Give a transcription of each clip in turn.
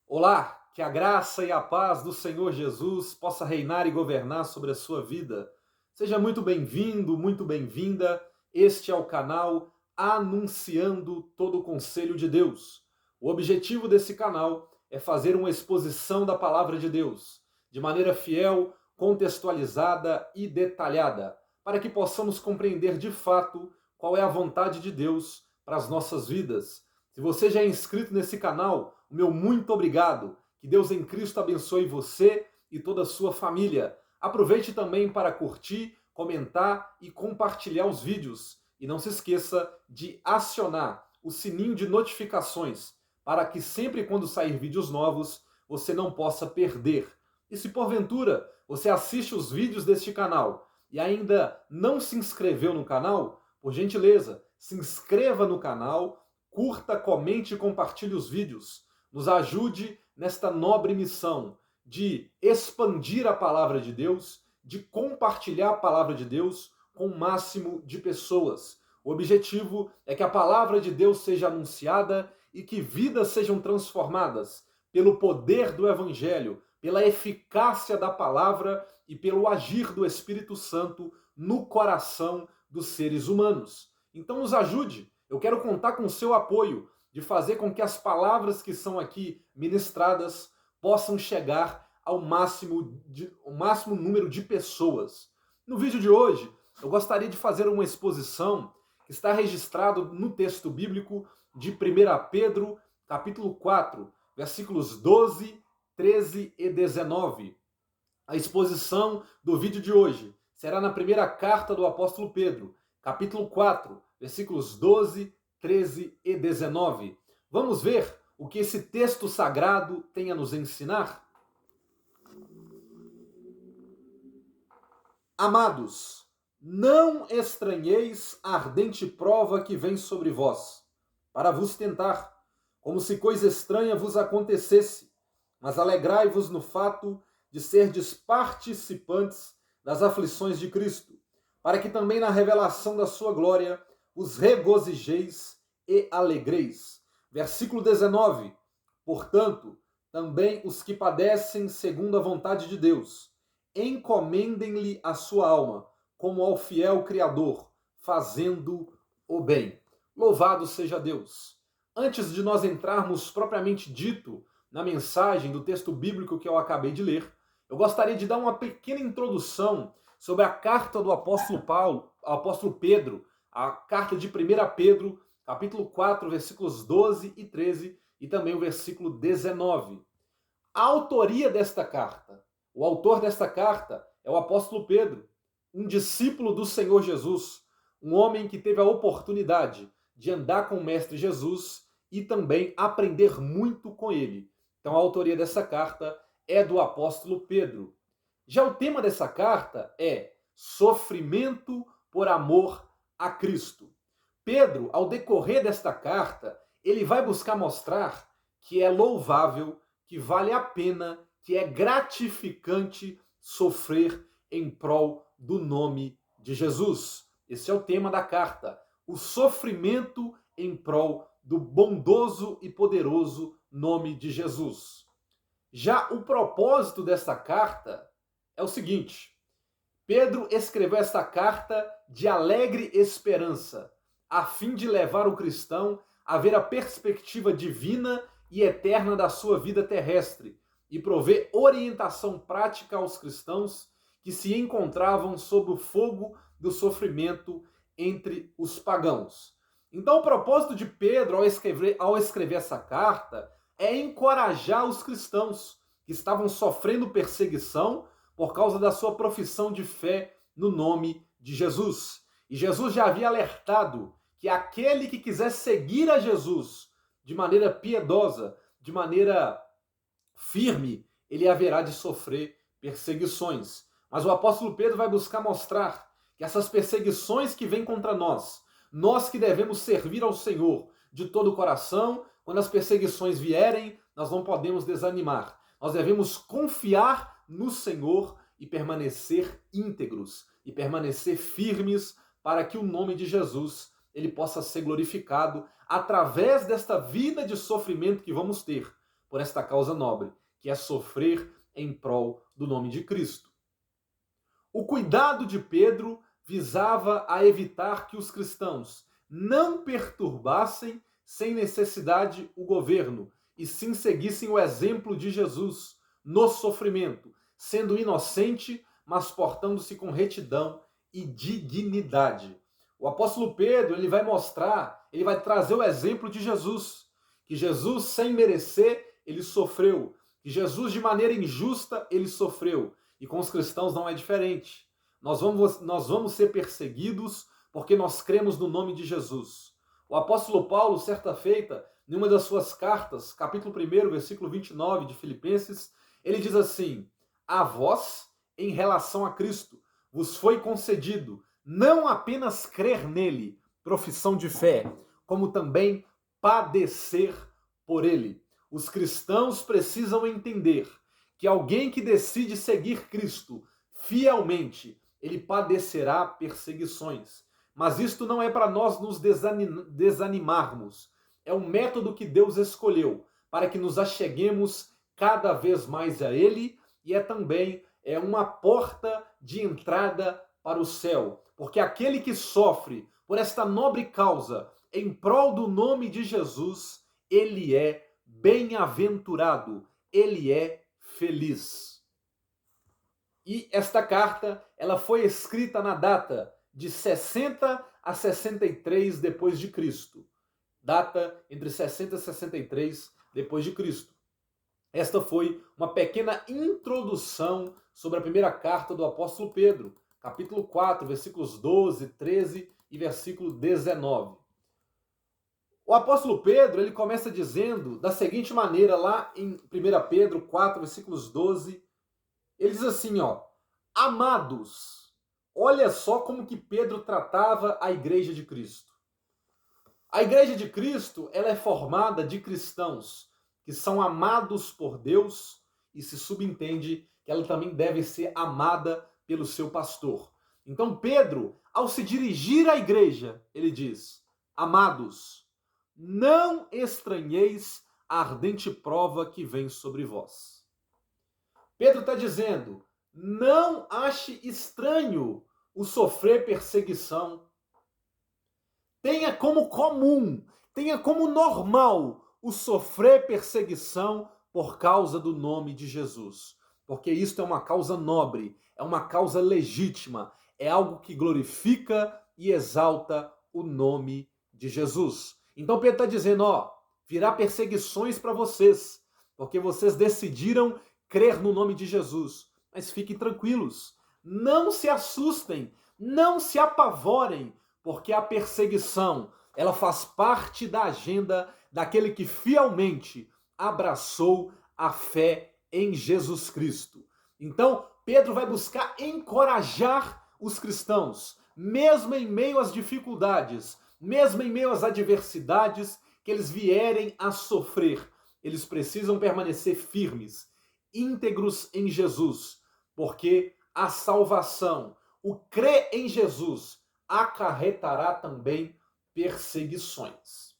Olá, que a graça e a paz do Senhor Jesus possa reinar e governar sobre a sua vida. Seja muito bem-vindo, muito bem-vinda. Este é o canal Anunciando todo o Conselho de Deus. O objetivo desse canal é fazer uma exposição da palavra de Deus, de maneira fiel, contextualizada e detalhada, para que possamos compreender de fato qual é a vontade de Deus para as nossas vidas. Se você já é inscrito nesse canal, o meu muito obrigado. Que Deus em Cristo abençoe você e toda a sua família. Aproveite também para curtir, comentar e compartilhar os vídeos. E não se esqueça de acionar o sininho de notificações para que sempre quando sair vídeos novos você não possa perder. E se porventura você assiste os vídeos deste canal e ainda não se inscreveu no canal, por gentileza, se inscreva no canal, curta, comente e compartilhe os vídeos. Nos ajude nesta nobre missão de expandir a palavra de Deus, de compartilhar a palavra de Deus com o máximo de pessoas. O objetivo é que a palavra de Deus seja anunciada e que vidas sejam transformadas pelo poder do Evangelho, pela eficácia da palavra e pelo agir do Espírito Santo no coração dos seres humanos. Então nos ajude. Eu quero contar com o seu apoio de fazer com que as palavras que são aqui ministradas possam chegar ao máximo número de pessoas. No vídeo de hoje, eu gostaria de fazer uma exposição que está registrado no texto bíblico de 1 Pedro, capítulo 4, versículos 12, 13 e 19. A exposição do vídeo de hoje será na primeira carta do apóstolo Pedro, capítulo 4, versículos 12, 13 e 19. Vamos ver o que esse texto sagrado tem a nos ensinar? Amados, não estranheis a ardente prova que vem sobre vós, para vos tentar, como se coisa estranha vos acontecesse, mas alegrai-vos no fato de serdes participantes das aflições de Cristo, para que também na revelação da sua glória os regozijeis e alegreis. Versículo 19. Portanto, também os que padecem segundo a vontade de Deus, encomendem-lhe a sua alma, como ao fiel Criador, fazendo o bem. Louvado seja Deus! Antes de nós entrarmos propriamente dito na mensagem do texto bíblico que eu acabei de ler, eu gostaria de dar uma pequena introdução sobre a carta do apóstolo Paulo, apóstolo Pedro, a carta de 1 Pedro, capítulo 4, versículos 12 e 13, e também o versículo 19. A autoria desta carta, o autor desta carta é o apóstolo Pedro, um discípulo do Senhor Jesus, um homem que teve a oportunidade de andar com o Mestre Jesus e também aprender muito com ele. Então a autoria dessa carta é do apóstolo Pedro. Já o tema dessa carta é sofrimento por amor a Cristo. Pedro, ao decorrer desta carta, ele vai buscar mostrar que é louvável, que vale a pena, que é gratificante sofrer em prol do nome de Jesus. Esse é o tema da carta, o sofrimento em prol do bondoso e poderoso nome de Jesus. Já o propósito dessa carta é o seguinte: Pedro escreveu esta carta de alegre esperança, a fim de levar o cristão a ver a perspectiva divina e eterna da sua vida terrestre e prover orientação prática aos cristãos que se encontravam sob o fogo do sofrimento entre os pagãos. Então, o propósito de Pedro ao escrever essa carta é encorajar os cristãos que estavam sofrendo perseguição por causa da sua profissão de fé no nome de Jesus. E Jesus já havia alertado que aquele que quiser seguir a Jesus de maneira piedosa, de maneira firme, ele haverá de sofrer perseguições. Mas o apóstolo Pedro vai buscar mostrar que essas perseguições que vêm contra nós, nós que devemos servir ao Senhor de todo o coração, quando as perseguições vierem, nós não podemos desanimar. Nós devemos confiar no Senhor e permanecer íntegros e permanecer firmes para que o nome de Jesus ele possa ser glorificado através desta vida de sofrimento que vamos ter, por esta causa nobre, que é sofrer em prol do nome de Cristo. O cuidado de Pedro visava a evitar que os cristãos não perturbassem sem necessidade o governo, e sim seguissem o exemplo de Jesus no sofrimento, sendo inocente, mas portando-se com retidão e dignidade. O apóstolo Pedro, ele vai mostrar, ele vai trazer o exemplo de Jesus, que Jesus, sem merecer, ele sofreu, que Jesus, de maneira injusta, ele sofreu, e com os cristãos não é diferente. Nós vamos ser perseguidos porque nós cremos no nome de Jesus. O apóstolo Paulo, certa feita, em uma das suas cartas, capítulo 1, versículo 29 de Filipenses, ele diz assim: a vós, em relação a Cristo, vos foi concedido não apenas crer nele, profissão de fé, como também padecer por ele. Os cristãos precisam entender que alguém que decide seguir Cristo fielmente, ele padecerá perseguições. Mas isto não é para nós nos desanimarmos. É um método que Deus escolheu para que nos acheguemos cada vez mais a Ele, e também uma porta de entrada para o céu. Porque aquele que sofre por esta nobre causa em prol do nome de Jesus, ele é bem-aventurado, ele é feliz. E esta carta, ela foi escrita na data de 60 a 63 depois de Cristo. Data entre 60 e 63 depois de Cristo. Esta foi uma pequena introdução sobre a primeira carta do apóstolo Pedro, capítulo 4, versículos 12, 13 e versículo 19. O apóstolo Pedro, ele começa dizendo da seguinte maneira, lá em 1 Pedro 4, versículos 12, ele diz assim, amados, olha só como que Pedro tratava a igreja de Cristo. A igreja de Cristo, ela é formada de cristãos que são amados por Deus, e se subentende que ela também deve ser amada pelo seu pastor. Então Pedro, ao se dirigir à igreja, ele diz: amados, não estranheis a ardente prova que vem sobre vós. Pedro está dizendo: não ache estranho o sofrer perseguição. Tenha como comum, tenha como normal o sofrer perseguição por causa do nome de Jesus. Porque isto é uma causa nobre, é uma causa legítima, é algo que glorifica e exalta o nome de Jesus. Então Pedro está dizendo, virá perseguições para vocês, porque vocês decidiram crer no nome de Jesus. Mas fiquem tranquilos, não se assustem, não se apavorem, porque a perseguição, ela faz parte da agenda daquele que fielmente abraçou a fé em Jesus Cristo. Então, Pedro vai buscar encorajar os cristãos, mesmo em meio às dificuldades, mesmo em meio às adversidades que eles vierem a sofrer. Eles precisam permanecer firmes, íntegros em Jesus, porque a salvação, o crer em Jesus, acarretará também perseguições.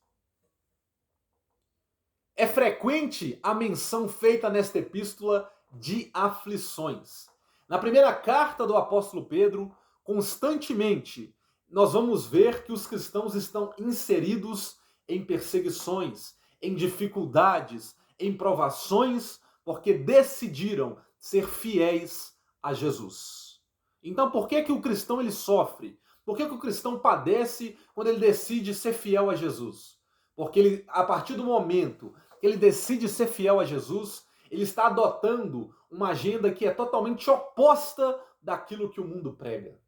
É frequente a menção feita nesta epístola de aflições. Na primeira carta do apóstolo Pedro, constantemente, nós vamos ver que os cristãos estão inseridos em perseguições, em dificuldades, em provações, porque decidiram ser fiéis a Jesus. Então, por que o cristão ele sofre? Por que o cristão padece quando ele decide ser fiel a Jesus? Porque ele, a partir do momento que ele decide ser fiel a Jesus, ele está adotando uma agenda que é totalmente oposta daquilo que o mundo prega.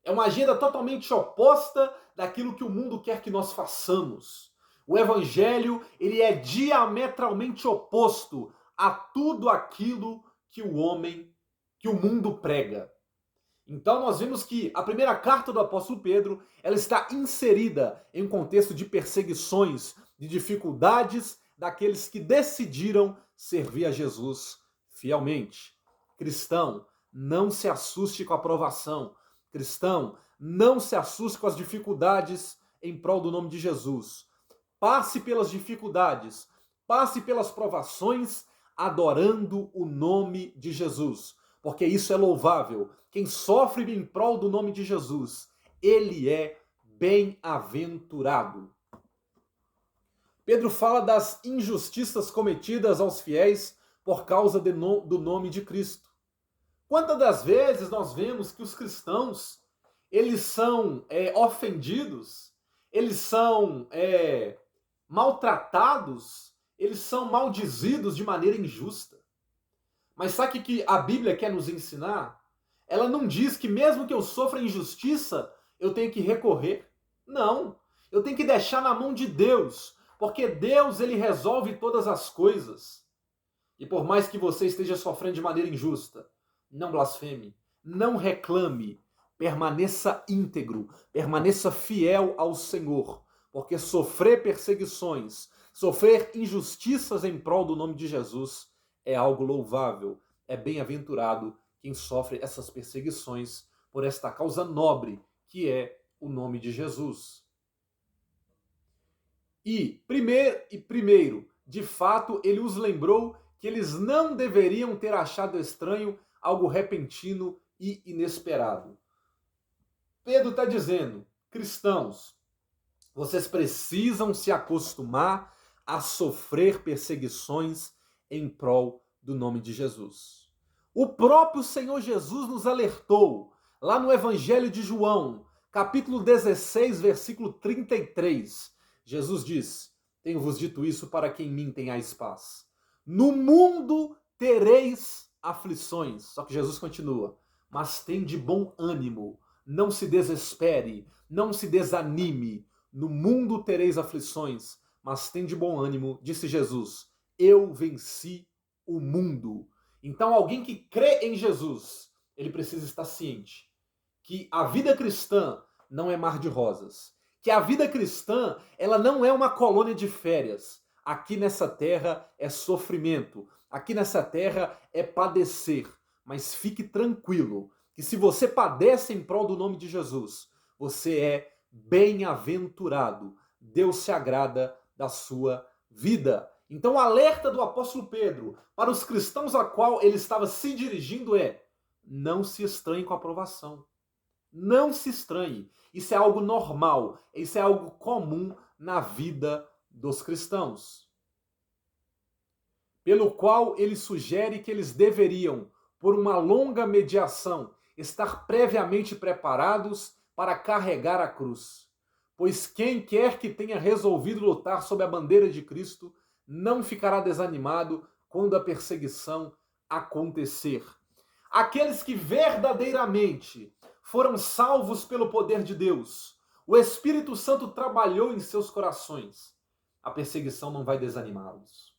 É uma agenda totalmente oposta daquilo que o mundo quer que nós façamos. O evangelho, ele é diametralmente oposto a tudo aquilo que o mundo prega. Então nós vemos que a primeira carta do apóstolo Pedro, ela está inserida em um contexto de perseguições, de dificuldades daqueles que decidiram servir a Jesus fielmente. Cristão, não se assuste com a provação. Cristão, não se assuste com as dificuldades em prol do nome de Jesus. Passe pelas dificuldades, passe pelas provações adorando o nome de Jesus, porque isso é louvável. Quem sofre em prol do nome de Jesus, ele é bem-aventurado. Pedro fala das injustiças cometidas aos fiéis por causa do nome de Cristo. Quantas das vezes nós vemos que os cristãos, eles são ofendidos, eles são maltratados, eles são maldizidos de maneira injusta. Mas sabe o que a Bíblia quer nos ensinar? Ela não diz que mesmo que eu sofra injustiça, eu tenho que recorrer. Não, eu tenho que deixar na mão de Deus, porque Deus, ele resolve todas as coisas. E por mais que você esteja sofrendo de maneira injusta, não blasfeme, não reclame, permaneça íntegro, permaneça fiel ao Senhor, porque sofrer perseguições, sofrer injustiças em prol do nome de Jesus é algo louvável, é bem-aventurado quem sofre essas perseguições por esta causa nobre que é o nome de Jesus. E primeiro, de fato, ele os lembrou que eles não deveriam ter achado estranho algo repentino e inesperado. Pedro está dizendo, cristãos, vocês precisam se acostumar a sofrer perseguições em prol do nome de Jesus. O próprio Senhor Jesus nos alertou, lá no Evangelho de João, capítulo 16, versículo 33. Jesus diz, tenho-vos dito isso para que em mim tenhais paz. No mundo tereis aflições. Só que Jesus continua, mas tem de bom ânimo, não se desespere, não se desanime. No mundo tereis aflições, mas tem de bom ânimo, disse Jesus, eu venci o mundo. Então alguém que crê em Jesus, ele precisa estar ciente que a vida cristã não é mar de rosas, que a vida cristã, ela não é uma colônia de férias. Aqui nessa terra é sofrimento, aqui nessa terra é padecer, mas fique tranquilo, que se você padece em prol do nome de Jesus, você é bem-aventurado. Deus se agrada da sua vida. Então o alerta do apóstolo Pedro para os cristãos a qual ele estava se dirigindo é: não se estranhe com a provação. Não se estranhe. Isso é algo normal, isso é algo comum na vida dos cristãos. Pelo qual ele sugere que eles deveriam, por uma longa mediação, estar previamente preparados para carregar a cruz. Pois quem quer que tenha resolvido lutar sob a bandeira de Cristo não ficará desanimado quando a perseguição acontecer. Aqueles que verdadeiramente foram salvos pelo poder de Deus, o Espírito Santo trabalhou em seus corações, a perseguição não vai desanimá-los.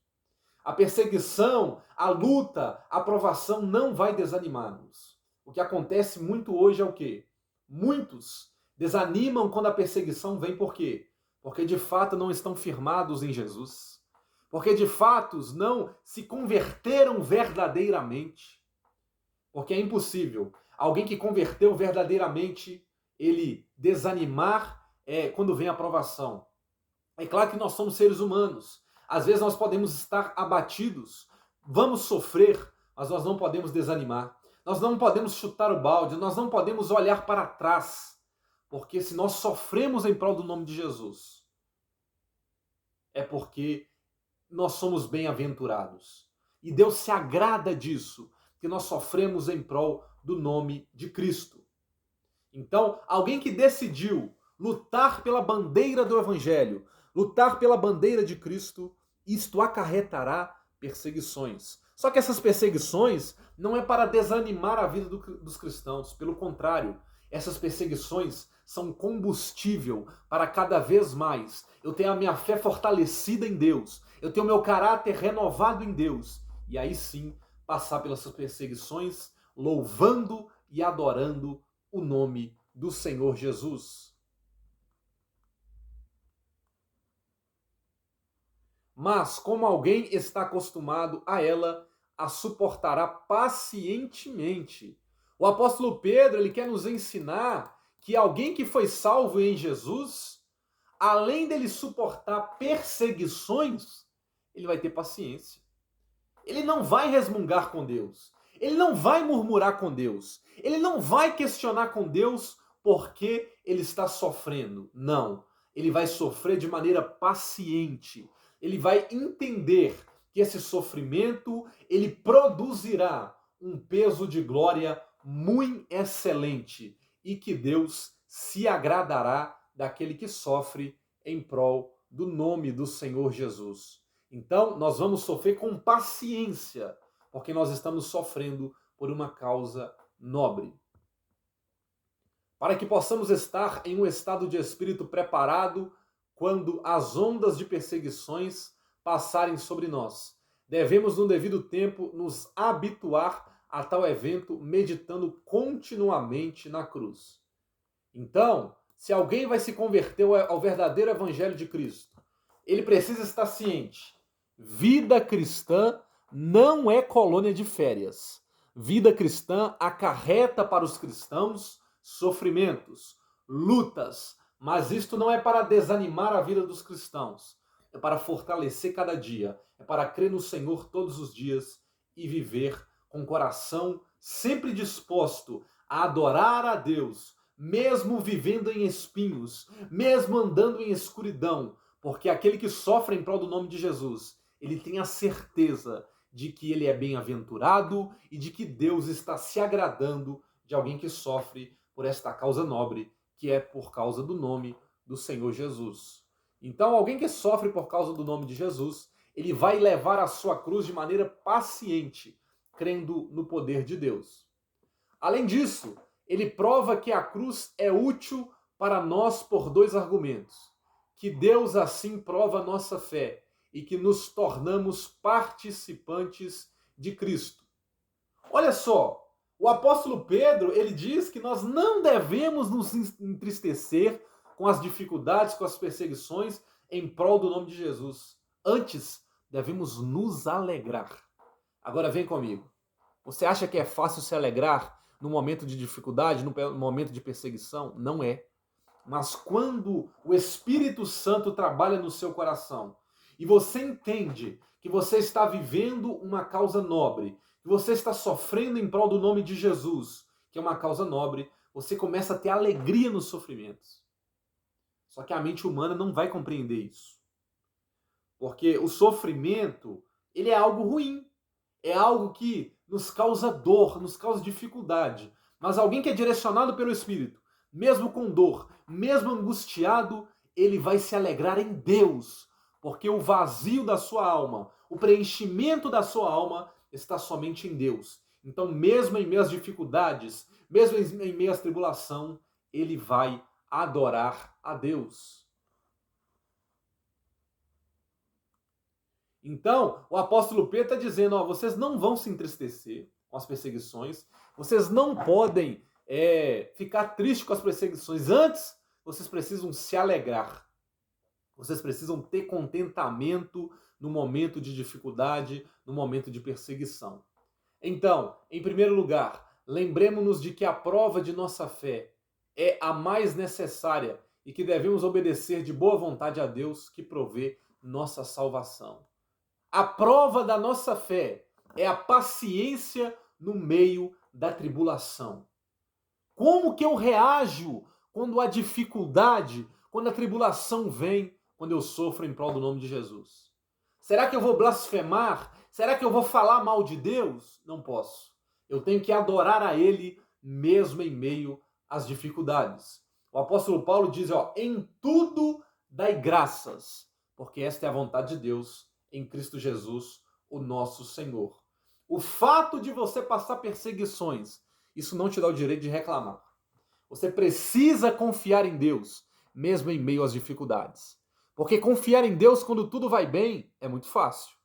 A perseguição, a luta, a provação não vai desanimá-los. O que acontece muito hoje é o quê? Muitos desanimam quando a perseguição vem, por quê? Porque de fato não estão firmados em Jesus. Porque de fato não se converteram verdadeiramente. Porque é impossível alguém que converteu verdadeiramente, ele desanimar quando vem a provação. É claro que nós somos seres humanos. Às vezes nós podemos estar abatidos, vamos sofrer, mas nós não podemos desanimar. Nós não podemos chutar o balde, nós não podemos olhar para trás. Porque se nós sofremos em prol do nome de Jesus, é porque nós somos bem-aventurados. E Deus se agrada disso, que nós sofremos em prol do nome de Cristo. Então, alguém que decidiu lutar pela bandeira do Evangelho, lutar pela bandeira de Cristo, isto acarretará perseguições. Só que essas perseguições não é para desanimar a vida dos cristãos, pelo contrário, essas perseguições são combustível para cada vez mais eu ter a minha fé fortalecida em Deus, eu ter o meu caráter renovado em Deus, e aí sim passar pelas perseguições louvando e adorando o nome do Senhor Jesus. Mas como alguém está acostumado a ela, a suportará pacientemente. O apóstolo Pedro, ele quer nos ensinar que alguém que foi salvo em Jesus, além dele suportar perseguições, ele vai ter paciência. Ele não vai resmungar com Deus. Ele não vai murmurar com Deus. Ele não vai questionar com Deus porque ele está sofrendo. Não. Ele vai sofrer de maneira paciente. Ele vai entender que esse sofrimento ele produzirá um peso de glória muito excelente e que Deus se agradará daquele que sofre em prol do nome do Senhor Jesus. Então, nós vamos sofrer com paciência, porque nós estamos sofrendo por uma causa nobre. Para que possamos estar em um estado de espírito preparado quando as ondas de perseguições passarem sobre nós, devemos, no devido tempo, nos habituar a tal evento, meditando continuamente na cruz. Então, se alguém vai se converter ao verdadeiro evangelho de Cristo, ele precisa estar ciente. Vida cristã não é colônia de férias. Vida cristã acarreta para os cristãos sofrimentos, lutas, mas isto não é para desanimar a vida dos cristãos. É para fortalecer cada dia, é para crer no Senhor todos os dias e viver com o coração sempre disposto a adorar a Deus, mesmo vivendo em espinhos, mesmo andando em escuridão, porque aquele que sofre em prol do nome de Jesus, ele tem a certeza de que ele é bem-aventurado e de que Deus está se agradando de alguém que sofre por esta causa nobre, que é por causa do nome do Senhor Jesus. Então, alguém que sofre por causa do nome de Jesus, ele vai levar a sua cruz de maneira paciente, crendo no poder de Deus. Além disso, ele prova que a cruz é útil para nós por dois argumentos. Que Deus assim prova a nossa fé e que nos tornamos participantes de Cristo. Olha só, o apóstolo Pedro, ele diz que nós não devemos nos entristecer com as dificuldades, com as perseguições em prol do nome de Jesus. Antes, devemos nos alegrar. Agora vem comigo. Você acha que é fácil se alegrar no momento de dificuldade, no momento de perseguição? Não é. Mas quando o Espírito Santo trabalha no seu coração e você entende que você está vivendo uma causa nobre, que você está sofrendo em prol do nome de Jesus, que é uma causa nobre, você começa a ter alegria nos sofrimentos. Só que a mente humana não vai compreender isso. Porque o sofrimento, ele é algo ruim. É algo que nos causa dor, nos causa dificuldade. Mas alguém que é direcionado pelo Espírito, mesmo com dor, mesmo angustiado, ele vai se alegrar em Deus, porque o vazio da sua alma, o preenchimento da sua alma está somente em Deus. Então, mesmo em meio às dificuldades, mesmo em meio às tribulação, ele vai adorar a Deus. Então, o apóstolo Pedro está dizendo, ó, vocês não vão se entristecer com as perseguições, vocês não podem ficar tristes com as perseguições. Antes, vocês precisam se alegrar. Vocês precisam ter contentamento no momento de dificuldade, no momento de perseguição. Então, em primeiro lugar, lembremos-nos de que a prova de nossa fé é a mais necessária e que devemos obedecer de boa vontade a Deus que provê nossa salvação. A prova da nossa fé é a paciência no meio da tribulação. Como que eu reajo quando a dificuldade, quando a tribulação vem, quando eu sofro em prol do nome de Jesus? Será que eu vou blasfemar? Será que eu vou falar mal de Deus? Não posso. Eu tenho que adorar a Ele mesmo em meio às dificuldades. O apóstolo Paulo diz, ó, em tudo dai graças, porque esta é a vontade de Deus em Cristo Jesus, o nosso Senhor. O fato de você passar perseguições, isso não te dá o direito de reclamar. Você precisa confiar em Deus, mesmo em meio às dificuldades. Porque confiar em Deus quando tudo vai bem é muito fácil.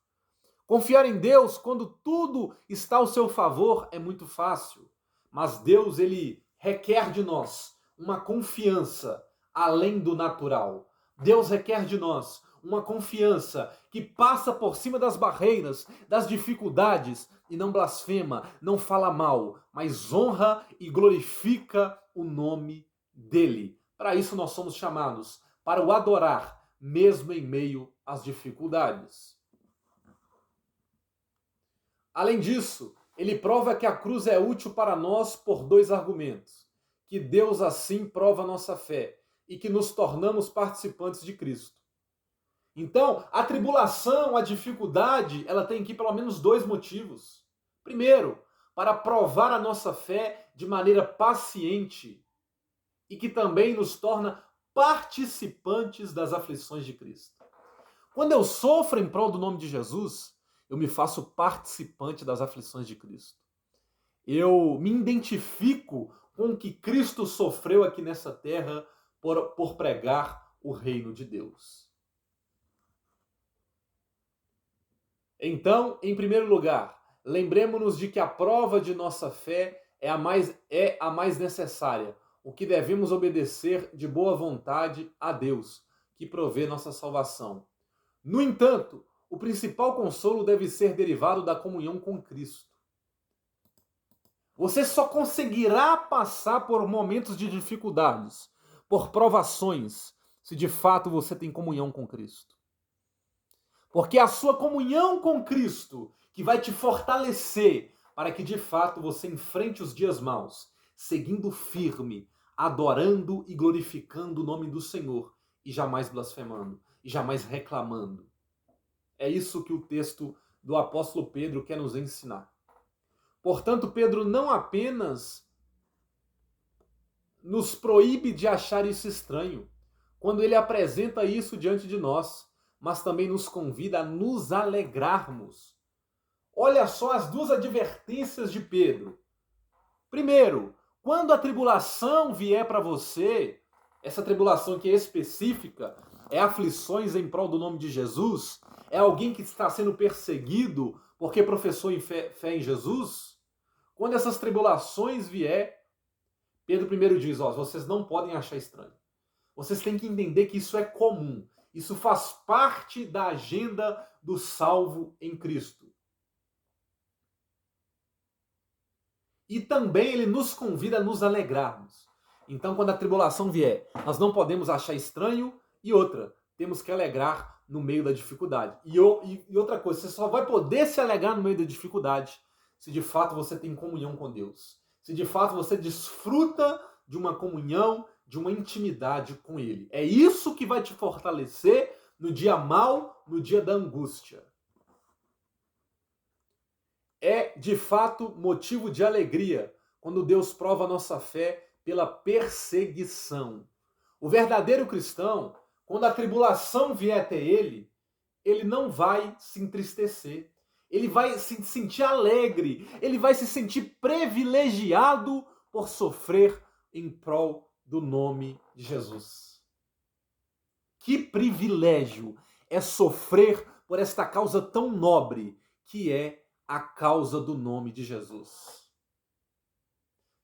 Confiar em Deus quando tudo está ao seu favor é muito fácil. Mas Deus, ele requer de nós uma confiança além do natural. Deus requer de nós uma confiança que passa por cima das barreiras, das dificuldades e não blasfema, não fala mal, mas honra e glorifica o nome dele. Para isso nós somos chamados, para o adorar, mesmo em meio às dificuldades. Além disso, ele prova que a cruz é útil para nós por dois argumentos: que Deus assim prova a nossa fé e que nos tornamos participantes de Cristo. Então, a tribulação, a dificuldade, ela tem aqui pelo menos dois motivos. Primeiro, para provar a nossa fé de maneira paciente e que também nos torna participantes das aflições de Cristo. Quando eu sofro em prol do nome de Jesus, eu me faço participante das aflições de Cristo. Eu me identifico com o que Cristo sofreu aqui nessa terra por pregar o reino de Deus. Então, em primeiro lugar, lembremos-nos de que a prova de nossa fé é a mais necessária, o que devemos obedecer de boa vontade a Deus, que provê nossa salvação. No entanto, o principal consolo deve ser derivado da comunhão com Cristo. Você só conseguirá passar por momentos de dificuldades, por provações, se de fato você tem comunhão com Cristo. Porque é a sua comunhão com Cristo que vai te fortalecer para que de fato você enfrente os dias maus, seguindo firme, adorando e glorificando o nome do Senhor e jamais blasfemando, e jamais reclamando. É isso que o texto do apóstolo Pedro quer nos ensinar. Portanto, Pedro não apenas nos proíbe de achar isso estranho, quando ele apresenta isso diante de nós, mas também nos convida a nos alegrarmos. Olha só as duas advertências de Pedro. Primeiro, quando a tribulação vier para você, essa tribulação que é específica, é aflições em prol do nome de Jesus, é alguém que está sendo perseguido porque professou fé em Jesus. Quando essas tribulações vier, Pedro primeiro diz, vocês não podem achar estranho. Vocês têm que entender que isso é comum. Isso faz parte da agenda do salvo em Cristo. E também ele nos convida a nos alegrarmos. Então, quando a tribulação vier, nós não podemos achar estranho. E outra, temos que alegrar no meio da dificuldade. E outra coisa, você só vai poder se alegrar no meio da dificuldade se de fato você tem comunhão com Deus. Se de fato você desfruta de uma comunhão, de uma intimidade com Ele. É isso que vai te fortalecer no dia mau, no dia da angústia. É, de fato, motivo de alegria quando Deus prova a nossa fé pela perseguição. O verdadeiro cristão, quando a tribulação vier até ele não vai se entristecer. Ele vai se sentir alegre. Ele vai se sentir privilegiado por sofrer em prol do nome de Jesus. Que privilégio é sofrer por esta causa tão nobre que é a causa do nome de Jesus.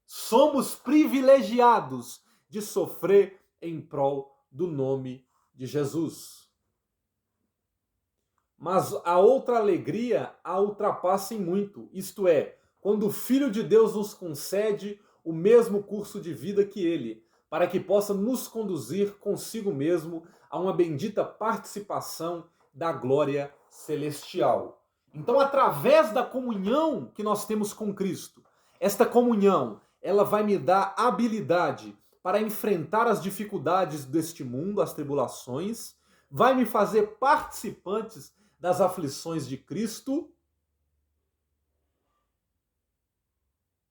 Somos privilegiados de sofrer em prol do nome de Jesus. Mas a outra alegria a ultrapassa em muito, isto é, quando o Filho de Deus nos concede o mesmo curso de vida que Ele, para que possa nos conduzir consigo mesmo a uma bendita participação da glória celestial. Então, através da comunhão que nós temos com Cristo, esta comunhão, ela vai me dar habilidade para enfrentar as dificuldades deste mundo, as tribulações, vai me fazer participantes das aflições de Cristo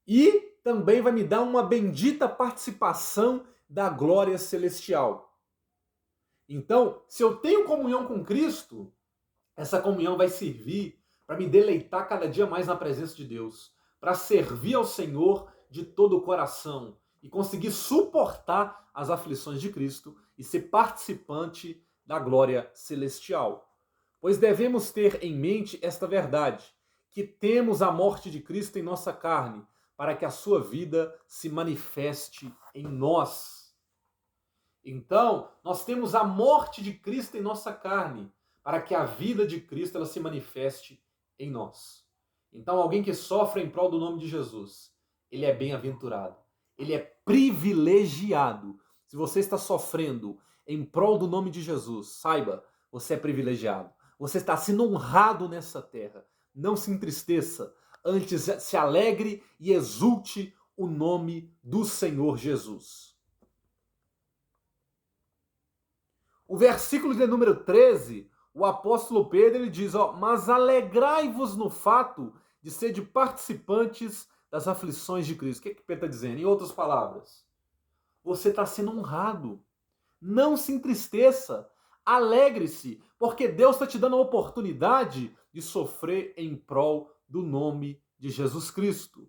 e também vai me dar uma bendita participação da glória celestial. Então, se eu tenho comunhão com Cristo, essa comunhão vai servir para me deleitar cada dia mais na presença de Deus, para servir ao Senhor de todo o coração e conseguir suportar as aflições de Cristo e ser participante da glória celestial. Pois devemos ter em mente esta verdade, que temos a morte de Cristo em nossa carne, para que a sua vida se manifeste em nós. Então, nós temos a morte de Cristo em nossa carne, para que a vida de Cristo ela se manifeste em nós. Então, alguém que sofre em prol do nome de Jesus, ele é bem-aventurado, ele é privilegiado. Se você está sofrendo em prol do nome de Jesus, saiba, você é privilegiado. Você está sendo honrado nessa terra. Não se entristeça, antes se alegre e exulte o nome do Senhor Jesus. O versículo de número 13, o apóstolo Pedro ele diz, mas alegrai-vos no fato de ser de participantes das aflições de Cristo. O que Pedro está dizendo? Em outras palavras, você está sendo honrado. Não se entristeça, alegre-se, porque Deus está te dando a oportunidade de sofrer em prol do nome de Jesus Cristo.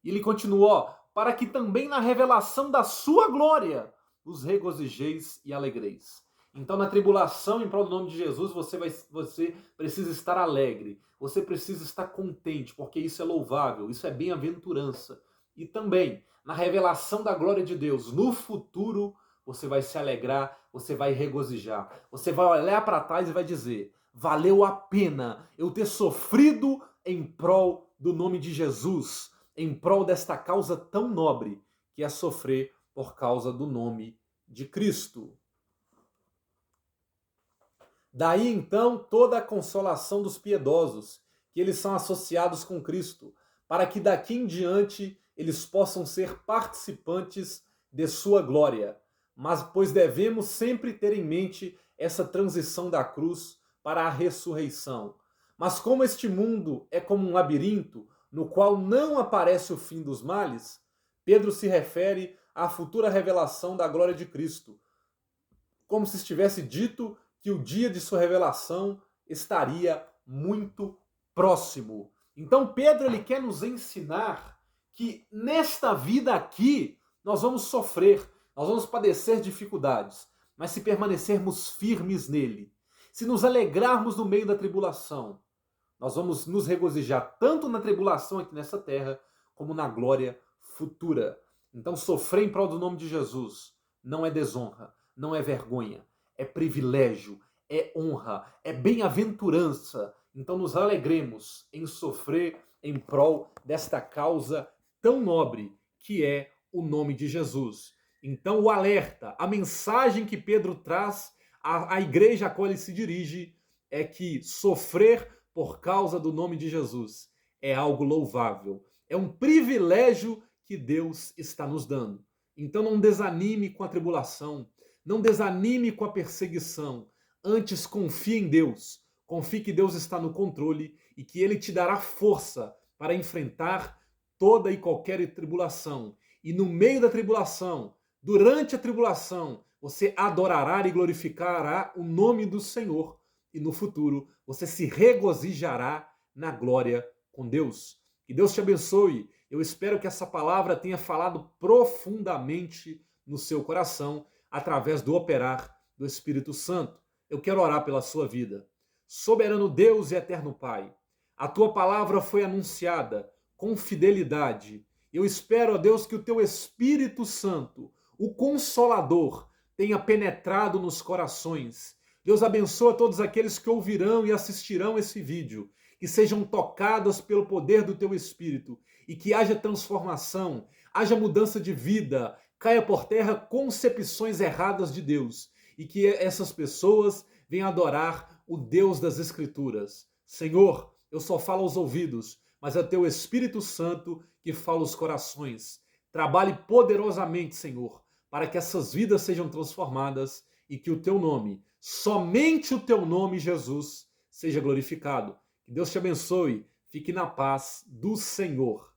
E ele continuou, para que também na revelação da sua glória os regozijeis e alegreis. Então, na tribulação em prol do nome de Jesus, você precisa estar alegre, você precisa estar contente, porque isso é louvável, isso é bem-aventurança. E também, na revelação da glória de Deus, no futuro, você vai se alegrar, você vai regozijar. Você vai olhar para trás e vai dizer, valeu a pena eu ter sofrido em prol do nome de Jesus, em prol desta causa tão nobre, que é sofrer por causa do nome de Cristo. Daí então toda a consolação dos piedosos, que eles são associados com Cristo, para que daqui em diante eles possam ser participantes de sua glória. Mas pois devemos sempre ter em mente essa transição da cruz para a ressurreição. Mas como este mundo é como um labirinto, no qual não aparece o fim dos males, Pedro se refere à futura revelação da glória de Cristo, como se estivesse dito que o dia de sua revelação estaria muito próximo. Então Pedro ele quer nos ensinar que nesta vida aqui nós vamos sofrer, nós vamos padecer dificuldades, mas se permanecermos firmes nele, se nos alegrarmos no meio da tribulação, nós vamos nos regozijar tanto na tribulação aqui nessa terra, como na glória futura. Então sofrer em prol do nome de Jesus não é desonra, não é vergonha, é privilégio, é honra, é bem-aventurança. Então nos alegremos em sofrer em prol desta causa tão nobre que é o nome de Jesus. Então o alerta, a mensagem que Pedro traz à igreja a qual ele se dirige é que sofrer por causa do nome de Jesus é algo louvável, é um privilégio que Deus está nos dando. Então não desanime com a tribulação, não desanime com a perseguição, antes confie em Deus, confie que Deus está no controle e que Ele te dará força para enfrentar toda e qualquer tribulação. E no meio da tribulação, durante a tribulação, você adorará e glorificará o nome do Senhor. E no futuro, você se regozijará na glória com Deus. Que Deus te abençoe. Eu espero que essa palavra tenha falado profundamente no seu coração através do operar do Espírito Santo. Eu quero orar pela sua vida. Soberano Deus e eterno Pai, a tua palavra foi anunciada com fidelidade. Eu espero, ó Deus, que o teu Espírito Santo, o Consolador, tenha penetrado nos corações. Deus abençoa todos aqueles que ouvirão e assistirão esse vídeo, que sejam tocados pelo poder do teu Espírito e que haja transformação, haja mudança de vida, caia por terra concepções erradas de Deus e que essas pessoas venham adorar o Deus das Escrituras. Senhor, eu só falo aos ouvidos, mas é teu Espírito Santo que fala aos corações. Trabalhe poderosamente, Senhor, para que essas vidas sejam transformadas e que o teu nome, somente o teu nome, Jesus, seja glorificado. Que Deus te abençoe. Fique na paz do Senhor.